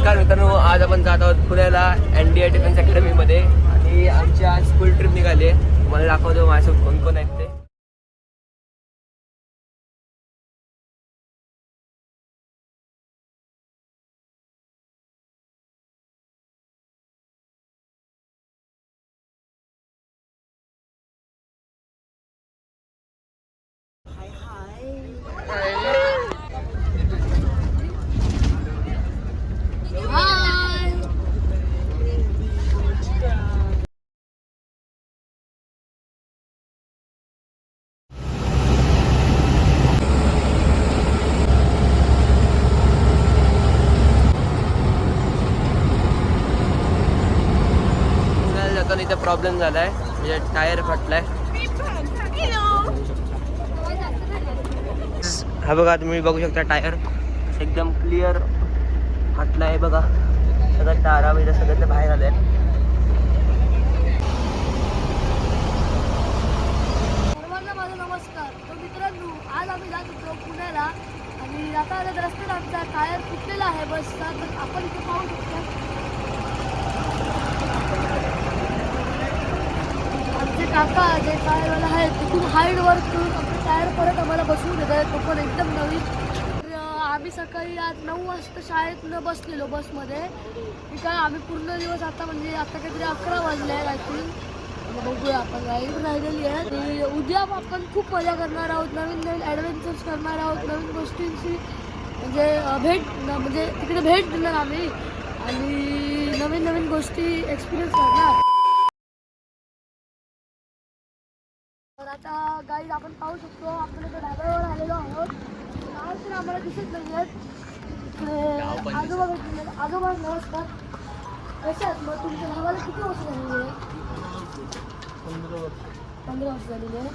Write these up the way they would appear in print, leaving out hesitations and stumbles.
नमस्कार मित्रांनो, आज आपण जात आहोत पुण्याला NDI डिफेन्स अकॅडमीमध्ये आणि आमची आज स्कूल ट्रिप निघाली आहे. तुम्हाला दाखवतो माझ्यासोबत कोण कोण आहेत ते. इथे प्रॉब्लेम झालाय, म्हणजे टायर फाटलाय. हा बघा, तुम्ही बघू शकता टायर एकदम क्लिअर फाटलाय. बघा सगळं तारा वगैरे सगळं बाहेर आलंय. सर्वांना माझा नमस्कार. तर मित्रांनो, आज आम्ही जात होतो पुण्याला आणि आता रस्त्यात आमचा टायर फुटलेला आहे बसचा. तर आपण इथे पाहू शकतो आमचे काका जे टायरवाला आहेत ते खूप हार्ड वर्क करून आपले टायर परत आम्हाला बसवून देत आहेत. तो पण एकदम नवीन. तर आम्ही सकाळी आज 9 वाजता शाळेतनं बसलेलो बसमध्ये. की काय आम्ही पूर्ण दिवस आता म्हणजे आता काहीतरी 11 वाजले आहेत आय थिंक. बघूया आपण राईड राहिलेली आहे. आणि उद्या आपण खूप मजा करणार आहोत, नवीन नवीन ॲडव्हेंचर्स करणार आहोत, नवीन गोष्टींची म्हणजे तिकडे भेट देणार आम्ही आणि नवीन नवीन गोष्टी एक्सपिरियन्स करणार. तर आता गाईड आपण पाहू शकतो आपण इथे ढाब्यावर आलेलो आहोत. काय तर आम्हाला दिसत नाही आहेत. आजोबा भेटले. आजोबा नमस्कार. कशा आहेत मग? तुमच्या भावाला किती वर्ष झालेली आहे? 15 वर्ष झालेली आहे.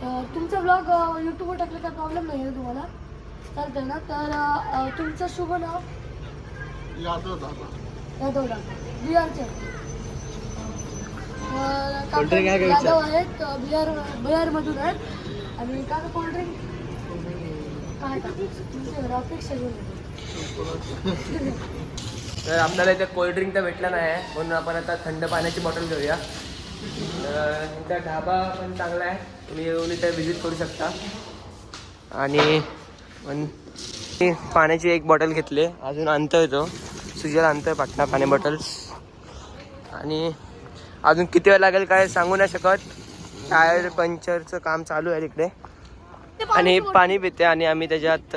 तर तुमचा ब्लॉग यूट्यूबवर टाकलं तर प्रॉब्लेम नाही आहे तुम्हाला? चालतं ना? तर तुमचं शुभ नाव? यादव दादा. बिहारचे यादव आहेत, बिहारमधून आहेत. आणि काय कोल्ड्रिंक काय तुमच्या अपेक्षा तर आपल्याला इथे कोल्ड्रिंक तर भेटला नाही आहे, म्हणून आपण आता थंड पाण्याची बॉटल घेऊया. इथं ढाबा पण चांगला आहे, तुम्ही येऊन इथे व्हिजिट करू शकता. आणि पाण्याची एक बॉटल घेतली, अजून आणतोय तो सुजल आणतोय पाटणा पाणी बॉटल्स. आणि अजून किती वेळ लागेल काय सांगू नाही शकत. टायर पंक्चरचं काम चालू आहे तिकडे. आणि पाणी पिते आणि आम्ही त्याच्यात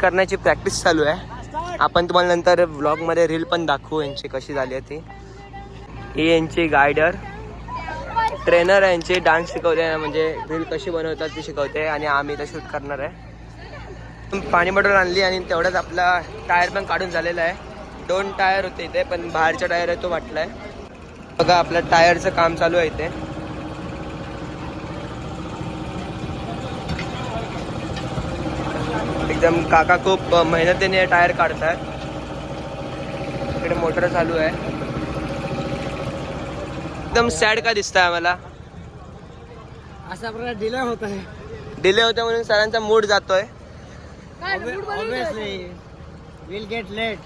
करण्याची प्रॅक्टिस चालू आहे. आपण तुम्हाला नंतर व्लॉगमध्ये रील पण दाखवू यांची कशी झाली आहे ती. ही यांची गायडर ट्रेनर आहे, यांची डान्स शिकवते, म्हणजे रील कशी बनवतात ती शिकवते आणि आम्ही इथं शूट करणार आहे. पाणी बॉटल आणली आणि तेवढ्याच आपला टायर पण काढून झालेला आहे. 2 टायर होते इथे, पण बाहेरचा टायर आहे तो वाटलाय. बघा आपल्या टायरचं काम चालू आहे इथे. एकदम काका खूप मेहनतीने टायर काढतात. इकडे मोटर चालू आहे. एकदम सॅड का दिसतंय आम्हाला? अशा प्रकारे डिले होत आहे. डिले होते म्हणून सरांचा मूड जातोय. Obviously, we'll get late.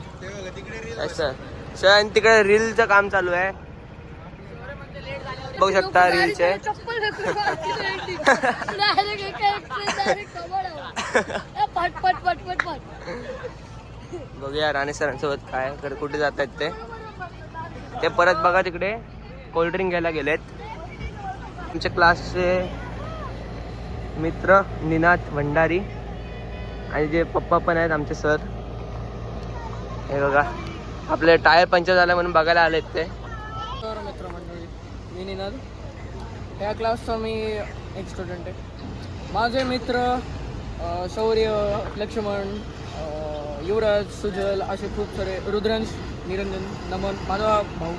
असं सर तिकडे रीलचं काम चालू आहे, बघू शकता रीलचे. बघूया राणे सरांसोबत काय तर कुठे जात आहेत ते परत बघा. तिकडे कोल्ड्रिंक घ्यायला गेलेत. आमच्या क्लासचे मित्र निनाद भंडारी आणि जे पप्पा पण आहेत आमचे सर. हे बघा आपले टायर पंक्चर झाला म्हणून बघायला आलेत ते. मित्र मंडळी, मी निनाद. या क्लासचा मी एक स्टुडंट आहे. माझे मित्र शौर्य, लक्ष्मण, युवराज, सुजल असे खूप सारे, रुद्रांश, निरंजन, नमन, माझा भाऊ,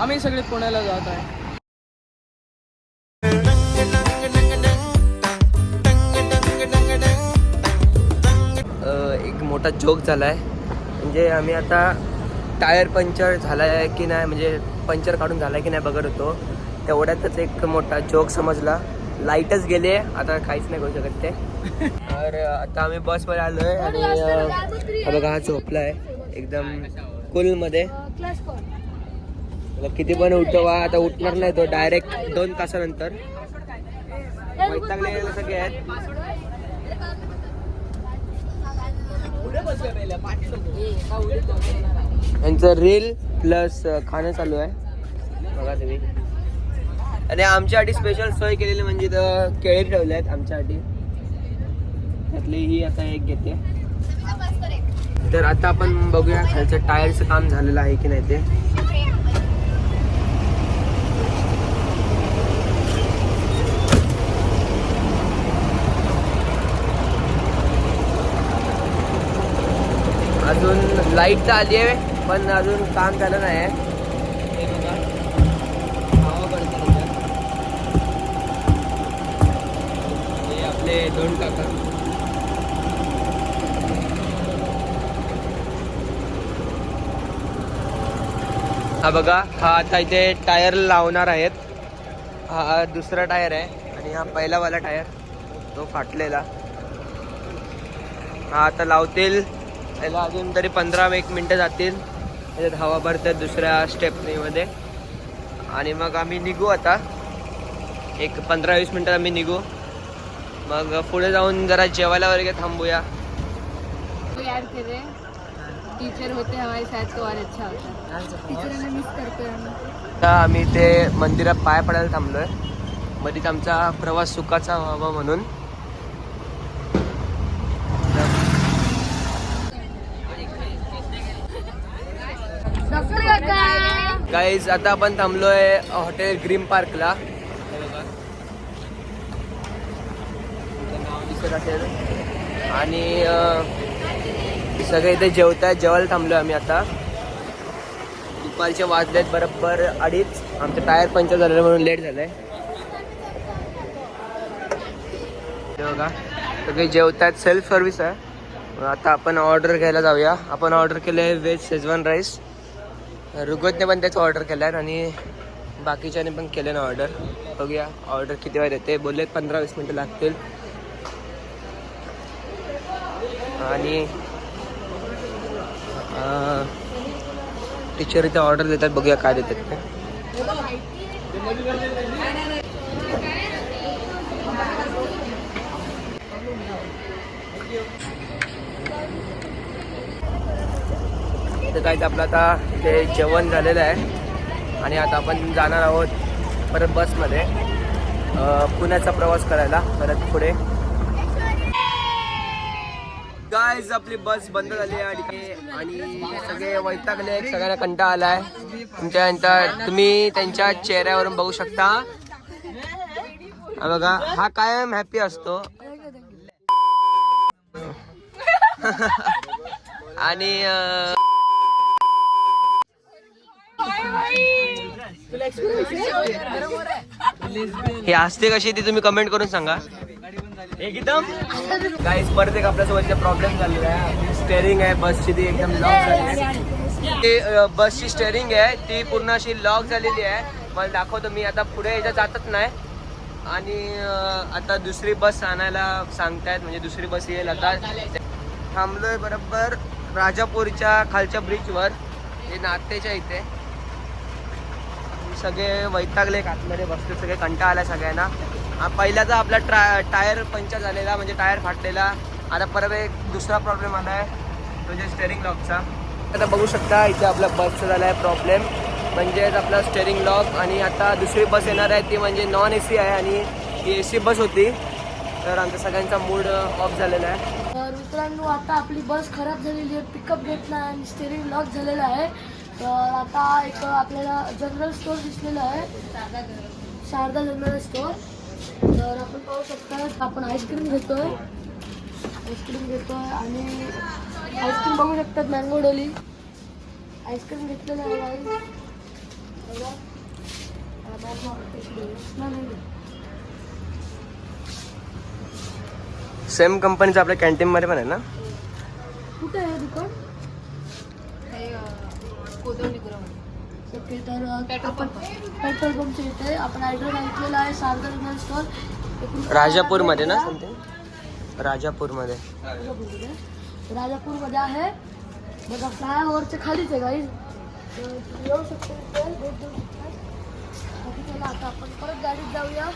आम्ही सगळे पुण्याला जात आहे. एक मोठा जोक झाला आहे, म्हणजे आम्ही आता टायर पंक्चर झाला आहे की नाही, म्हणजे पंक्चर काढून झाला आहे की नाही बघत होतो. तेवढ्यातच एक मोठा जोक समजला. लाईटच गेली आहे, आता काहीच नाही करू शकत ते. तर आता आम्ही बसमध्ये आलोय आणि हा बघा हा झोपला आहे एकदम कूल मध्ये. क्लॅश कर. मला किती पण उठवा, आता उठणार नाही तो डायरेक्ट 2 तासानंतर. वैतागले सगळे आहेत. यांचं रील प्लस खाणं चालू आहे बघा तुम्ही. आणि आमच्यासाठी स्पेशल सोय केलेली म्हणजे तर केळी ठेवले आहेत आमच्यासाठी, त्यातली ही आता एक घेते. तर आता आपण बघूया खालचं टायरचं काम झालेलं आहे की नाही ते. अजून लाईट तर आली आहे पण अजून काम झालं नाही आहे. हे बघा हवा पडते त्याच्यात. हे आपले 2 काका. हा बघा हा आता इथे टायर लावणार आहेत. हा दुसरा टायर आहे आणि हा पहिलावाला टायर तो फाटलेला. हा आता लावतील, त्याला अजून तरी 15-1 मिनटं जातील. त्याच्यात हवा भरतात दुसऱ्या स्टेपनीमध्ये आणि मग आम्ही निघू. आता एक 15-20 मिनटात आम्ही निघू. मग पुढे जाऊन जरा जेवायला वगैरे थांबूया. टीचर होते हमारे साथ तो और अच्छा होता. टीचरांना मिस करतोय आम्ही. आता आम्ही ते मंदिरात पाय पडायला थांबलोय. मध्येच आमचा प्रवास सुखाचा व्हावा म्हणून. गाईज आता आपण थांबलोय हॉटेल ग्रीन पार्कला. नाव दिसत असेल. आणि सगळे इथे जेवतायत. जेवायला थांबलोय आम्ही आता. दुपारचे वाजलेत बरोबर 2:30. आमचं टायर पंक्चर झालेलं म्हणून लेट झालंय. बघा सगळे जेवतायत. सेल्फ सर्व्हिस आहे. आता आपण ऑर्डर घ्यायला जाऊया. आपण ऑर्डर केलंय व्हेज शेजवान राईस. रुगतने पण त्याचं ऑर्डर केलं आहे आणि बाकीच्याने पण केलं ना ऑर्डर. बघूया ऑर्डर किती वेळ येते. बोलले 15-20 मिनटं लागतील. आणि टीचर इथे ऑर्डर देतात. बघूया काय देतात ते. तर काय आपलं आता ते जेवण झालेलं आहे आणि आता आपण जाणार आहोत परत बसमध्ये पुण्याचा प्रवास करायला परत पुढे. गाईज आपली बस बंद झाली आहे आणि सगळे वैतागले. सगळ्यांना कंटाळा आलाय. तुम्ही त्यांच्या चेहऱ्यावरून बघू शकता. हा बघा हा कायम हॅपी असतो. आणि हे हसते कशी ती तुम्ही कमेंट करून सांगा एकदम. गाईस परत एक आपल्यासोबत प्रॉब्लेम झालेला आहे. स्टेअरिंग आहे बसची ती एकदम लॉक झालेली आहे. बसची स्टेअरिंग आहे ती पूर्ण अशी लॉक झालेली आहे. मला दाखवतो मी. आता पुढे याच्या जातच नाही. आणि आता दुसरी बस आणायला सांगतायत म्हणजे दुसरी बस येईल. आता थांबलोय बरोबर राजापूरच्या खालच्या ब्रिजवर. हे नातेच्या इथे सगळे वैतागले. आतमध्ये बसले सगळे. कंटाळा आला सगळ्यांना. पहिल्याचा आपला टायर पंक्चर झालेला म्हणजे टायर फाटलेला. आता परत एक दुसरा प्रॉब्लेम आला आहे म्हणजे स्टेअरिंग लॉकचा. आता बघू शकता इथे आपल्या बसचा झाला आहे प्रॉब्लेम म्हणजेच आपला स्टेअरिंग लॉक. आणि आता दुसरी बस येणार आहे ती म्हणजे नॉन AC आहे आणि ही AC बस होती. तर आमचा सगळ्यांचा मूड ऑफ झालेला आहे. तर मित्रांनो आता आपली बस खराब झालेली आहे. पिकअप घेत नाही आणि स्टेअरिंग लॉक झालेलं आहे. तर आता एक आपल्याला जनरल स्टोअर दिसलेलं आहे. Sharada general store. तर आपण पाहू शकता आपण आईस्क्रीम घेतोय आणि आईस्क्रीम बघू शकतात. मँगो डोली आईस्क्रीम घेतलेलं आहे. सेम कंपनीचं आपल्या कॅन्टीनमध्ये पण आहे ना. कुठे आहे दुकान. ओके तर आपण पेट्रोल पंपच्या इथे आपण ॲड्रेस ऐकलेला आहे शारदा जनरल स्टोअर. राजापूरमध्ये ना समथिंग, राजापूरमध्ये. राजापूरमध्ये आहे बघा, फ्लायओव्हरच्या खालीच आहे गाईज. येऊ शकतो इथे, भेट देऊ शकता. बाकी चला आता आपण परत गाडीत जाऊया.